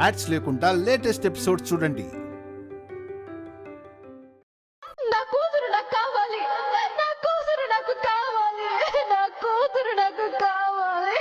Ads లేకుండా latest episodes చూడండి. నా కూతురు నాకు కావాలి, నా కూతురు నాకు కావాలి, నా కూతురు నాకు కావాలి.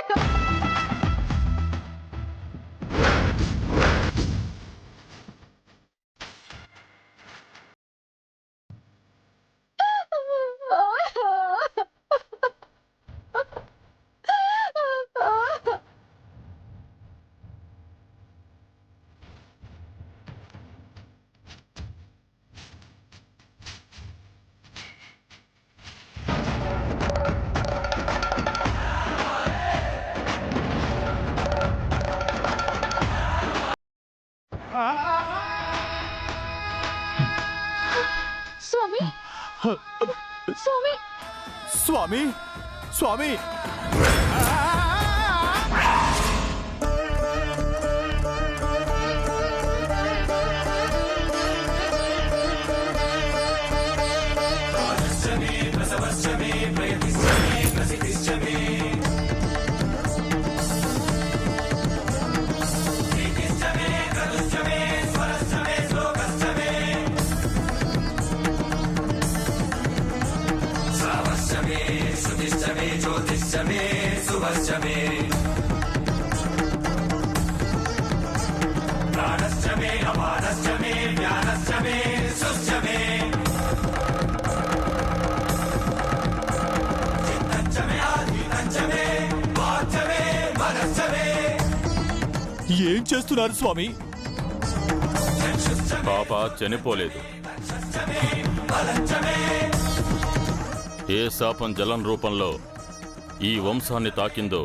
స్వామి స్వామి స్వామి స్వామి ఏం చేస్తున్నారు స్వామి? పాప చనిపోలేదు. ఏ శాపం జలం రూపంలో ఈ వంశాన్ని తాకిందో,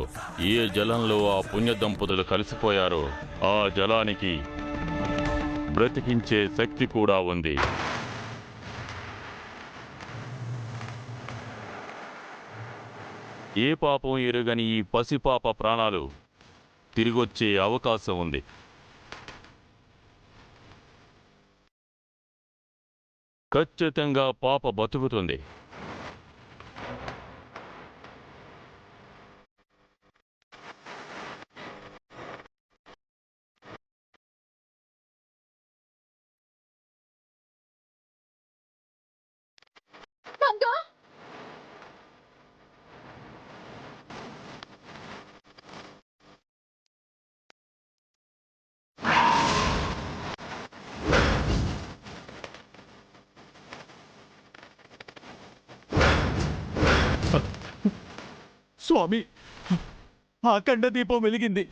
ఏ జలంలో ఆ పుణ్య దంపతులు కలిసిపోయారో ఆ జలానికి బ్రతికించే శక్తి కూడా ఉంది. ఏ పాపం ఎరుగని ఈ పసిపాప ప్రాణాలు తిరిగొచ్చే అవకాశం ఉంది. ఖచ్చితంగా పాప బతుకుతుంది. మంగా స్వామి, ఆ ఖండ దీపం వెలిగింది.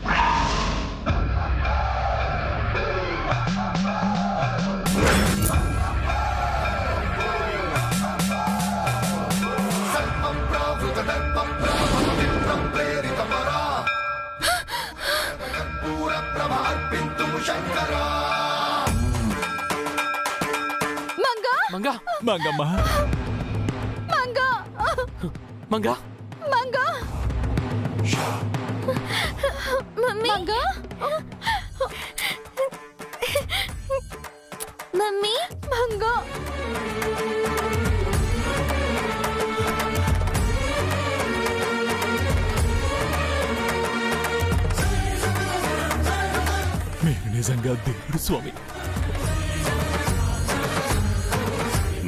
మంగా మంగా మంగమ్మ, మంగా మంగా మంగా మమ్మీ మంగా మమ్మీ మంగా మీరు నిజంగా దేవుడు స్వామి.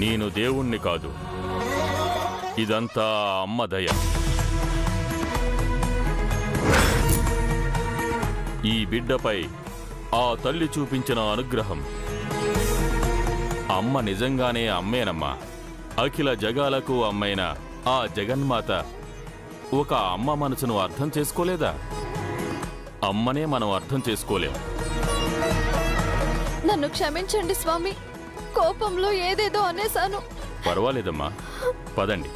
నేను దేవుణ్ణి కాదు, ఇదంతా అమ్మ దయ. ఈ బిడ్డపై ఆ తల్లి చూపించిన అనుగ్రహం. అమ్మ నిజంగానే అమ్మేనమ్మా. అఖిల జగాలకు అమ్మైన ఆ జగన్మాత ఒక అమ్మ మనసును అర్థం చేసుకోలేదా? అమ్మనే మనం అర్థం చేసుకోలేం. నన్ను క్షమించండి స్వామి, కోపంలో ఏదేదో అనేశాను. పర్వాలేదమ్మా, పదండి.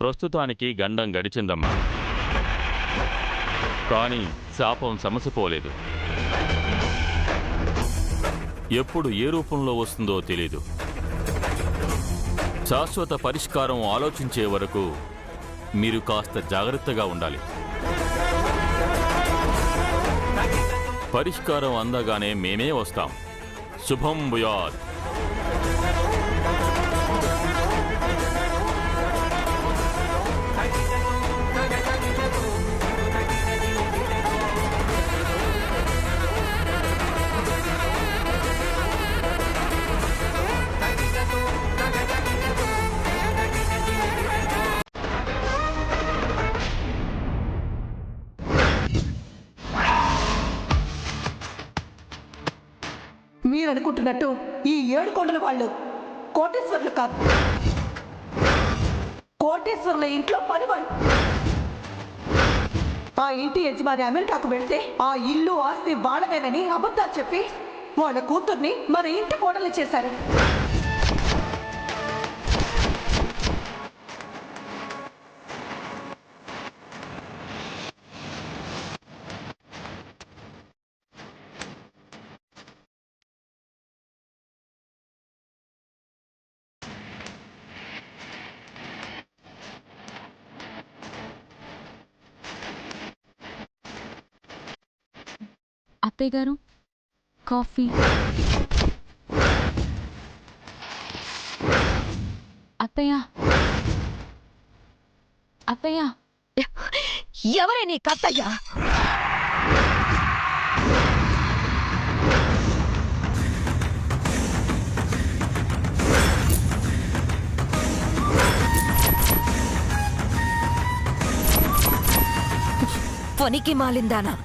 ప్రస్తుతానికి గండం గడిచిందమ్మా, కానీ శాపం సమసిపోలేదు. ఎప్పుడు ఏ రూపంలో వస్తుందో తెలీదు. శాశ్వత పరిష్కారం ఆలోచించే వరకు మీరు కాస్త జాగ్రత్తగా ఉండాలి. పరిష్కారం అందగానే మేమే వస్తాం. శుభం భూయాత్. మీరు అనుకుంటున్నట్టు ఈ 7 కొండల వాళ్ళు కోటేశ్వర్లు కాదు. కోటేశ్వర్ల ఇంట్లో పనివాళ్ళు. ఆ ఇంటి యజమాని అమెరికాకు వెళ్తే ఆ ఇల్లు ఆస్తి వాళ్ళవేనని అబద్ధాలు చెప్పి వాళ్ళ కూతుర్ని మన ఇంటి కోడలు చేశారు. అత్తయ్య గారు, కాఫీ. అత్తయ్య, అత్తయ్య. ఎవరే నీ కత్తయ్య? పొనికి మాలిందానా?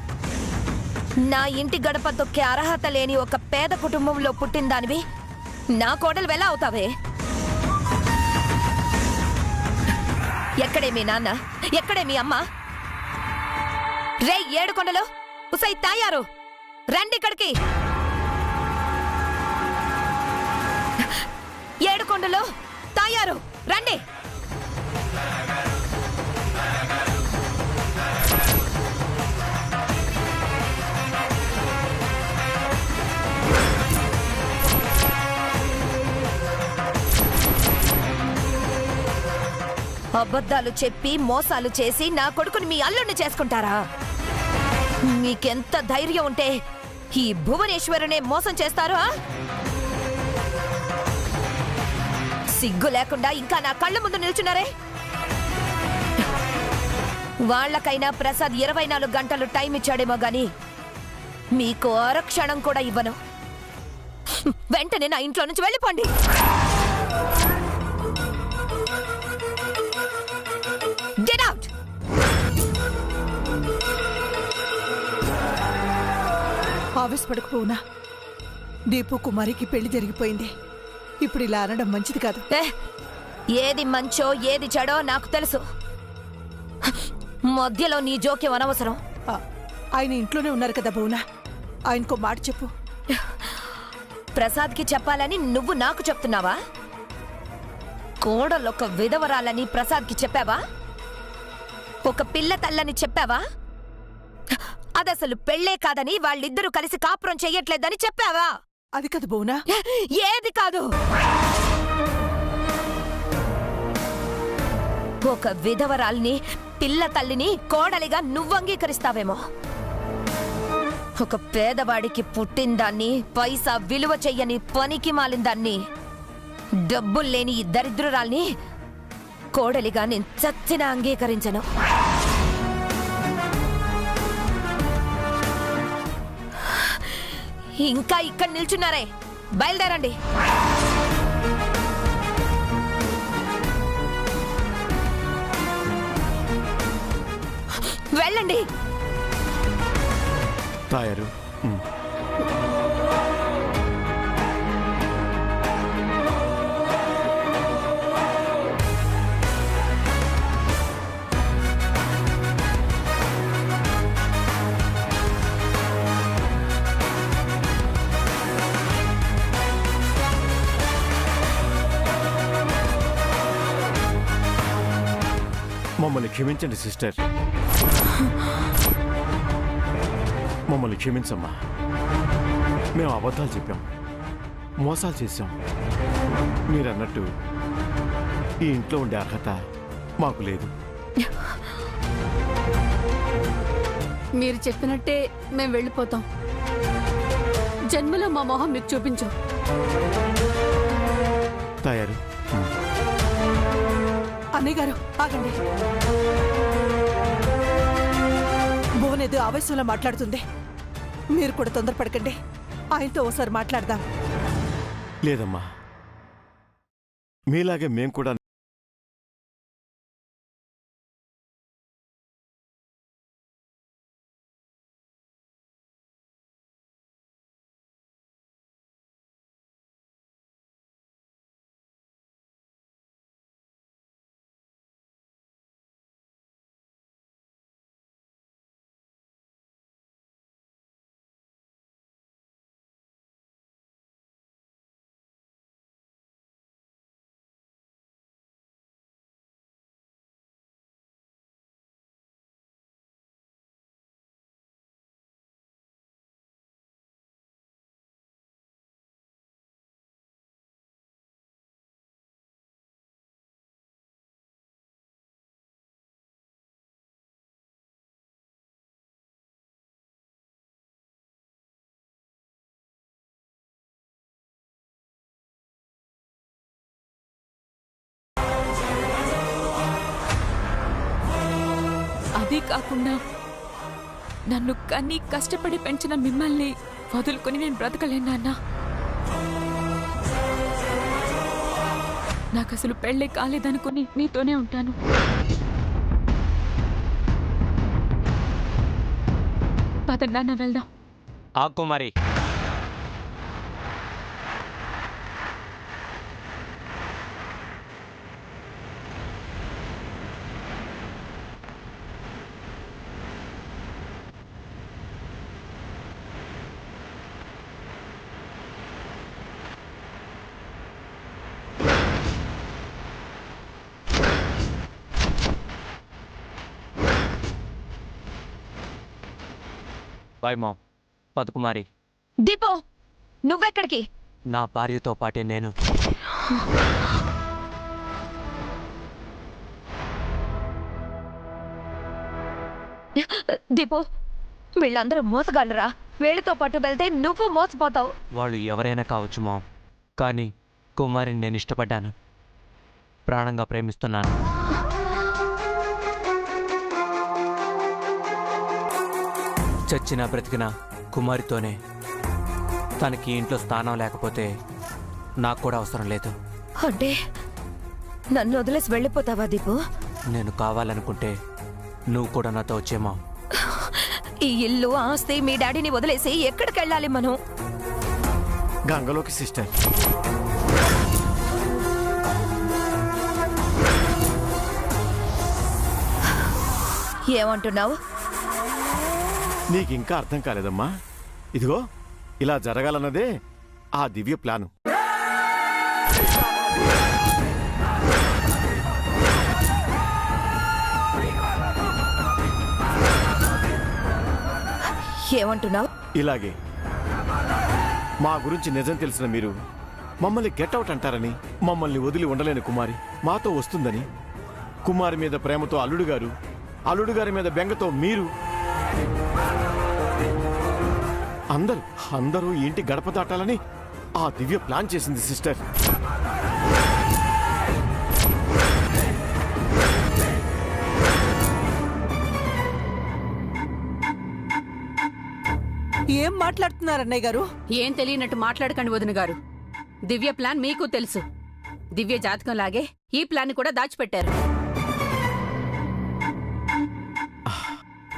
నా ఇంటి గడప తొక్కే అర్హత లేని ఒక పేద కుటుంబంలో పుట్టిందానివి నా కోడలు ఎలా అవుతావే? ఎక్కడే మీ నాన్న? ఎక్కడే మీ అమ్మ? రే 7 కొండలు, ఉసై తాయారు, రండి ఇక్కడికి. 7 కొండలు తాయారు, రండి. అబద్ధాలు చెప్పి మోసాలు చేసి నా కొడుకుని మీ అల్లుడిని చేసుకుంటారా? మీకెంత ధైర్యం ఉంటే ఈ భువనేశ్వరునే మోసం చేస్తారా? సిగ్గు లేకుండా ఇంకా నా కళ్ళ ముందు నిల్చున్నారే? వాళ్లకైనా ప్రసాద్ 24 గంటలు టైం ఇచ్చాడేమో గాని మీకు అరక్షణం కూడా ఇవ్వను. వెంటనే నా ఇంట్లో నుంచి వెళ్ళిపోండి. Get out! ఆవేశపడకపోవునా? దీపు కుమారికి పెళ్లి జరిగిపోయింది. ఇప్పుడు ఇలా అనడం మంచిది కాదు. ఏది మంచో ఏది చెడో నాకు తెలుసు. మధ్యలో నీ జోక్యం అనవసరం. ఆయన ఇంట్లోనే ఉన్నారు కదా బౌనా, ఆయనకో మాట చెప్పు. ప్రసాద్కి చెప్పాలని నువ్వు నాకు చెప్తున్నావా? కోడలొక విధవరాలని ప్రసాద్కి చెప్పావా? ఒక పిల్ల తల్లని చెప్పావా? అదసలు పెళ్లే కాదని వాళ్ళిద్దరూ కలిసి కాపురం చెయ్యట్లేదని చెప్పావా? అది కాదు బౌనా. ఏది కాదు? ఒక విధవరాల్ని, పిల్ల తల్లిని కోడలిగా నువ్వు అంగీకరిస్తావేమో. ఒక పేదవాడికి పుట్టిందాన్ని, పైసా విలువ చెయ్యని పనికి మాలిందాన్ని, డబ్బుల్లేని ఈ దరిద్రురాల్ని కోడలిగా నేను చచ్చినా అంగీకరించను. ఇంకా ఇక్కడ నిల్చున్నారే, బయలుదేరండి. వెళ్ళండి. తాయారు. మమ్మల్ని క్షమించండి సిస్టర్. మమ్మల్ని క్షమించమ్మా. మేము అబద్ధాలు చెప్పాం, మోసాలు చేశాం. మీరన్నట్టు ఈ ఇంట్లో ఉండే అర్హత మాకు లేదు. మీరు చెప్పినట్టే మేము వెళ్ళిపోతాం. జన్మలో మా మొహం మీకు చూపించు. తయారు. అన్నయ్య గారు ఆగండి. భువనేదో ఆవేశంలో మాట్లాడుతుంది. మీరు కూడా తొందరపడకండి. ఆయనతో ఓసారి మాట్లాడదాం. లేదమ్మా, మీలాగే మేం కూడా అది కాకుండా నన్ను కన్నీ కష్టపడి పెంచిన మిమ్మల్ని వదులుకొని నేను బ్రతకలేను నాన్న. నాకు అసలు పెళ్ళే కాలేదనుకుని మీతోనే ఉంటాను. పద నాన్న వెళ్దాం. కుమారి, బాయ్ మామ్. పద్కుమారి, దీపో నువ్వెక్కడికి? నా భార్యతో పాటే నేను. దీపో వీళ్ళందరూ మోసగాళ్ళరా. వీళ్ళతో పాటు వెళ్తే నువ్వు మోసపోతావు. వాళ్ళు ఎవరైనా కావచ్చు మామ్, కానీ కుమారిని నేను ఇష్టపడ్డాను, ప్రాణంగా ప్రేమిస్తున్నాను. చచ్చినా బ్రతికినా కుమారితోనే. తనకి ఇంట్లో స్థానం లేకపోతే నాకు కూడా అవసరం లేదు. అంటే నన్ను వదిలేసి వెళ్ళిపోతావా దీపు? నేను కావాలనుకుంటే నువ్వు కూడా నాతో వచ్చేమా. ఈ ఇల్లు ఆస్తి మీ డాడీని వదిలేసి ఎక్కడికి వెళ్ళాలి మనం? గంగలోకి సిస్టర్. ఏమంటున్నావు? నీకింకా అర్థం కాలేదమ్మా. ఇదిగో ఇలా జరగాలన్నదే ఆ దివ్య ప్లాను. ఏమంటున్నావు? ఇలాగే మా గురించి నిజం తెలిసిన మీరు మమ్మల్ని గెట్అవుట్ అంటారని, మమ్మల్ని వదిలి ఉండలేని కుమారి మాతో వస్తుందని, కుమారి మీద ప్రేమతో అల్లుడు గారు, అల్లుడు గారి మీద బెంగతో మీరు, అందరూ ఈ ఇంటి గడప దాటాలని ఆ దివ్య ప్లాన్ చేసింది సిస్టర్. ఏం మాట్లాడుతున్నారు అన్నయ్య గారు? ఏం తెలియనట్టు మాట్లాడకండి వదిన గారు. దివ్య ప్లాన్ మీకు తెలుసు. దివ్య జాతకం లాగే ఈ ప్లాన్ కూడా దాచిపెట్టారు.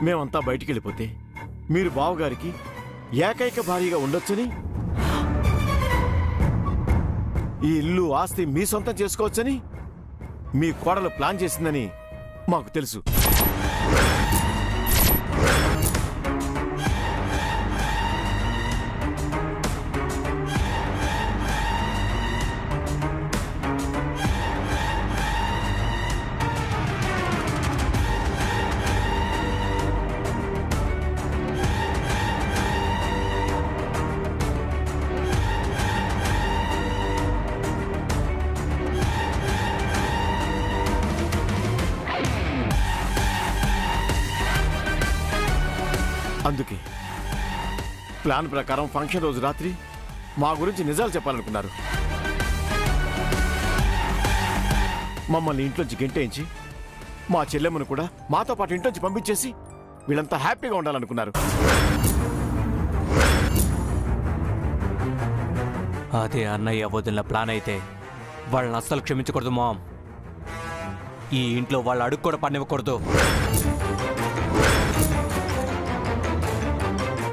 మేమంతా బయటికి వెళ్ళిపోతే మీరు బావగారికి ఏకైక భార్యగా ఉండొచ్చని, ఈ ఇల్లు ఆస్తి మీ సొంతం చేసుకోవచ్చని మీ కోడలు ప్లాన్ చేసిందని మాకు తెలుసు. ప్లాన్ ప్రకారం ఫంక్షన్ రోజు రాత్రి మా గురించి నిజాలు చెప్పాలనుకున్నారు. మమ్మల్ని ఇంట్లోంచి గెంటేయించి మా చెల్లెమ్మను కూడా మాతో పాటు ఇంట్లోంచి పంపించేసి వీళ్ళంతా హ్యాపీగా ఉండాలనుకున్నారు. అదే అన్నయ్య వదిలిన ప్లాన్ అయితే వాళ్ళని అస్సలు క్షమించకూడదు మామ్. ఈ ఇంట్లో వాళ్ళు అడుగు కూడా పనివ్వకూడదు.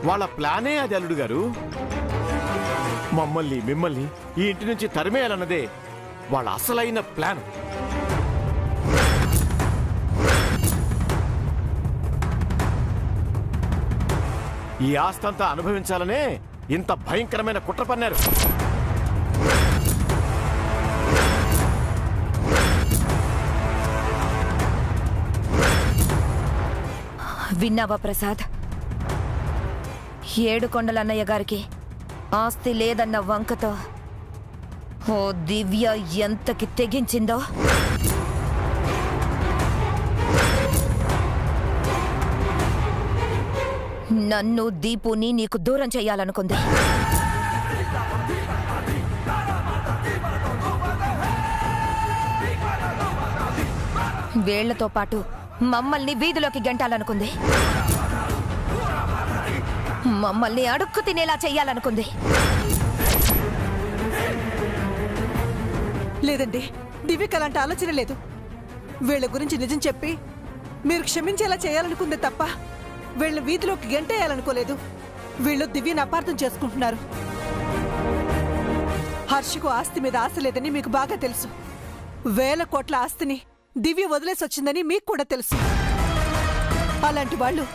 వాళ్ళ ప్లానే అది అల్లుడు గారు. మిమ్మల్ని ఈ ఇంటి నుంచి తరిమేయాలన్నదే వాళ్ళ అసలైన ప్లాన్. ఈ ఆస్తంతా అనుభవించాలనే ఇంత భయంకరమైన కుట్ర పన్నారు. విన్నావా ప్రసాద్? ఏడుకొండల అన్నయ్య గారికి ఆస్తి లేదన్న వంకతో ఓ దివ్య ఎంతకి తెగించిందో. నన్ను దీపుని నీకు దూరం చెయ్యాలనుకుంది. వేళ్లతో పాటు మమ్మల్ని వీధిలోకి గెంటాలనుకుంది. మమ్మల్ని అడుక్కు తినేలా చెయ్యాలనుకుంది. లేదండి, దివ్యకి అలాంటి ఆలోచన లేదు. వీళ్ళ గురించి నిజం చెప్పి మీరు క్షమించేలా చేయాలనుకుందే తప్ప వీళ్ళ వీధిలోకి గెంటేయాలనుకోలేదు. వీళ్ళు దివ్యని అపార్థం చేసుకుంటున్నారు. హర్షకు ఆస్తి మీద ఆశ లేదని మీకు బాగా తెలుసు. 1000 కోట్ల ఆస్తిని దివ్య వదిలేసి వచ్చిందని మీకు కూడా తెలుసు. అలాంటి వాళ్ళు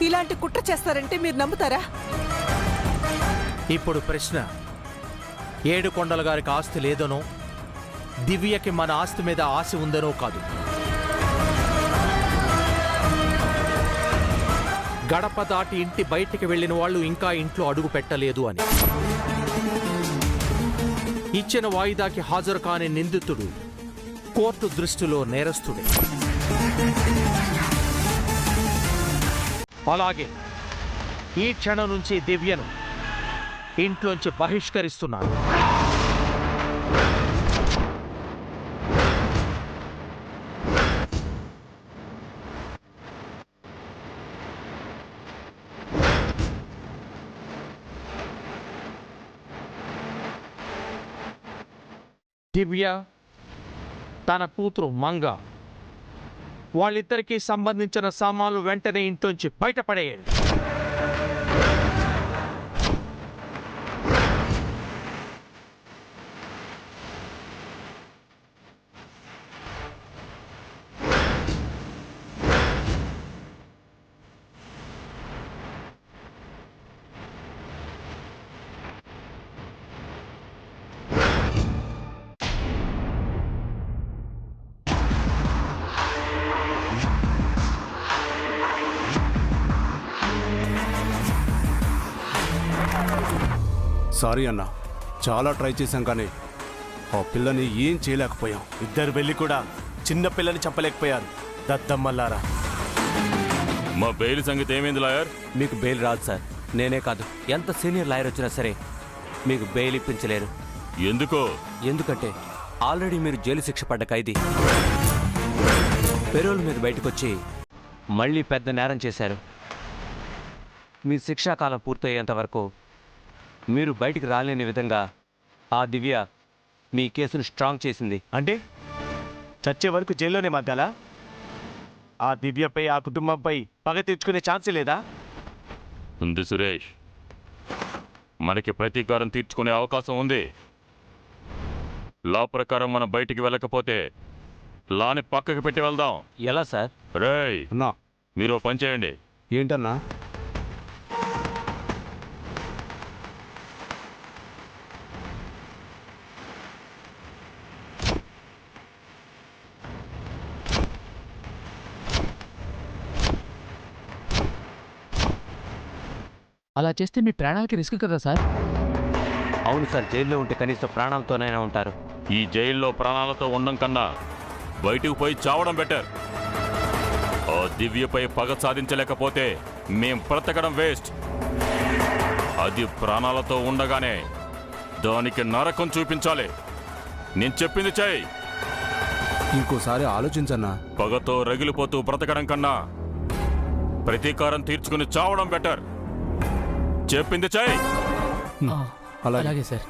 ఇలాంటి కుట్ర చేస్తారంటే మీరు నమ్ముతారా? ఇప్పుడు ప్రశ్న, ఏడుకొండల గారికి ఆస్తి లేదనో దివ్యకి మన ఆస్తి మీద ఆశ ఉందనో కాదు. గడప దాటి ఇంటి బయటికి వెళ్ళిన వాళ్ళు ఇంకా ఇంట్లో అడుగు పెట్టలేదు అని. ఇచ్చిన వాయిదాకి హాజరు కాని నిందితుడు కోర్టు దృష్టిలో నేరస్తుడే. అలాగే ఈ క్షణం నుంచి దివ్యను ఇంట్లోంచి బహిష్కరిస్తున్నాను. దివ్య, తన కూతురు మంగ, వాళ్ళిద్దరికీ సంబంధించిన సామాన్లు వెంటనే ఇంట్లోంచి బయటపడేయండి. సారీ అన్న, చాలా ట్రై చేశాం కానీ ఆ పిల్లని ఏం చేయలేకపోయాం. ఇద్దరు వెళ్ళి కూడా చిన్న పిల్లని చంపలేకపోయారు. దద్దమ్మల్లారా. మా బెయిల్ సంగతి ఏమైంది లాయర్? మీకు బెయిల్ రాదు సార్. నేనే కాదు, ఎంత సీనియర్ లాయర్ వచ్చినా సరే మీకు బెయిల్ ఇప్పించలేరు. ఎందుకో? ఎందుకంటే ఆల్రెడీ మీరు జైలు శిక్ష పడ్డ ఖైదీ పెరోల్ మీద బయటకొచ్చి మళ్ళీ పెద్ద నేరం చేశారు. మీ శిక్షాకాలం పూర్తయ్యేంత వరకు మీరు బయటికి రాలేని విధంగా ఆ దివ్య మీ కేసును స్ట్రాంగ్ చేసింది. అంటే చచ్చే వరకు జైల్లోనే మధ్యాలా? ఆ దివ్యపై, ఆ కుటుంబంపై పగ తెచ్చుకునే ఛాన్సే లేదా? ఉంది సురేష్, మనకి ప్రతీకారం తీర్చుకునే అవకాశం ఉంది. లా ప్రకారం మనం బయటికి వెళ్ళకపోతే లాని పక్కకి పెట్టి వెళ్దాం. ఎలా సార్? రేయ్ అన్నా, మీరు పని చేయండి. ఏంటన్నా? అలా చేస్తే మీ ప్రాణాలకి రిస్క్ కదా సార్? అవును సార్, జైల్లో ఉంటే కనీసం ప్రాణాలతోనైనా ఉంటారు. ఈ జైల్లో ప్రాణాలతో ఉండడం కన్నా బయటికి పోయి చావడం బెటర్. ఆ దివ్యపై పగ సాధించలేకపోతే మేం బ్రతకడం వేస్ట్. అది ప్రాణాలతో ఉండగానే దానికి నరకం చూపించాలి. నేను చెప్పింది చెయ్యి. ఇంకోసారి ఆలోచించన్నా. పగతో రగిలిపోతూ బ్రతకడం కన్నా ప్రతీకారం తీర్చుకుని చావడం బెటర్. చెప్పింది చెయ్యి. అలాగే అలాగే సార్.